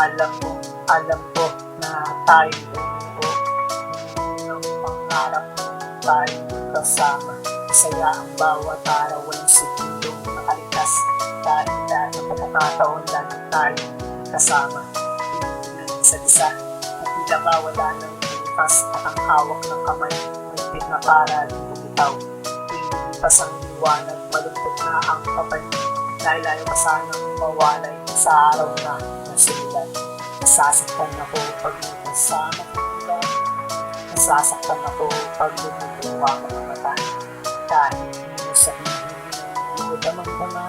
Alam ko na tayo bumuo ng pangarap tayo kasama. Masaya ang bawat araw, walang segundong nakalitas. Dahil lahat ng pagkakataon lagi tayo kasama. Pinag isa't isa at tila ba wala ng bukas at ang hawak ng kamay may na para di bumitaw. Pinilipas ang liwanag, malungkot na ang kapalit. Dahil ayaw ka sanang mawalay sa araw na nasimulan. Nasasaktan ako pag kasama ka. Nasasaktan ako pag lumuluwa ka ng mata. Kahit hindi mo sabihin, hindi damang dama.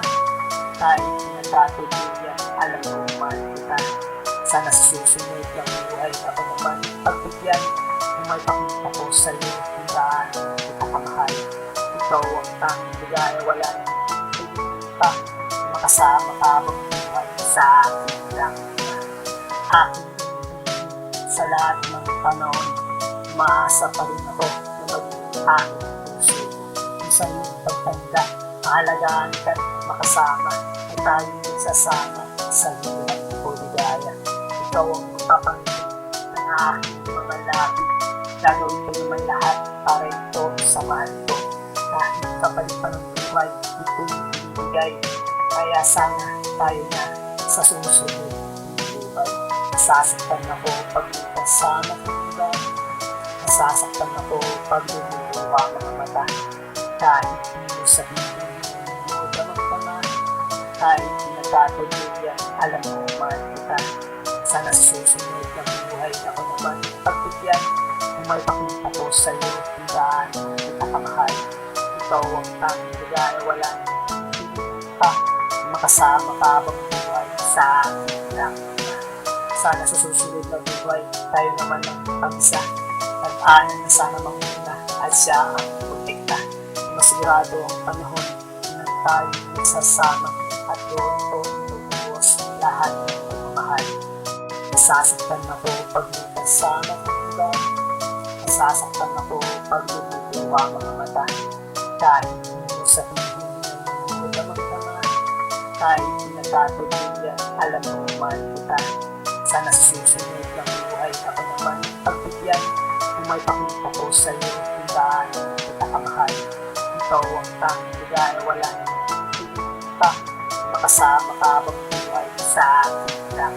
Kahit pinagkatuluyan, alam ko mahal kita. Sana susunod ng buhay ako naman pagbigyan. Kung may pakita ko sa'yo, tandaan kita kamahal. Ikaw ang tanging ligaya, wala nang pa. Makasama ka habang buhay sa akin lang. Aking sa lahat ng panahon, maasa pa rin ako na magiging aking puso. Kung sa iyong pagtanda, mahalagaan ka't makasama at tayo nagsasama sa hirap o ligaya. Ikaw ang magpapangit ng aking mga labi. Gagawin ko naman lahat para ito sa mahal ko. Kahit kapalit pa ng buhay, ito'y ibigay. Kaya sana tayo na sa sumusunod ng buhay. Nasasaktan ako pag kasama ka iba. Nasasaktan ako pag lumuluwa ka ng mata. Kahit hindi mo sabihin, hindi mo damang-dama. Kahit pinagkatuluyan, alam ko mahal kita. Sana susunod ng buhay ako naman pagbigyan. Kung may pakita ko sa'yo, tandaan kita kamahal. Ikaw ang tanging ligaya, wala nang pa. Makasama ka habang buhay sa akin lang. Sana sa susunod na buhay, tayo naman ang pag-isa. Tag-anan na sana manguna at siya ang protekta. Masigurado ang panahon na tayo nagsasama at doon ko tubuos lahat ng pagmamahal. Nasasaktan ako pag may kasama ka iba. Nasasaktan ako pag lumuluwa mga mata. Kahit hindi mo sabihin, hindi mo damang-dama. Kahit pinagkatuluyan, alam mo mahal kita. Sana susunod ng buhay ako naman pagbigyan. Kung may pakita ko sa'yo, tandaan kita kamahal. Ikaw ang tanging ligaya, wala nang pa. Makasama ka habang buhay sa akin lang.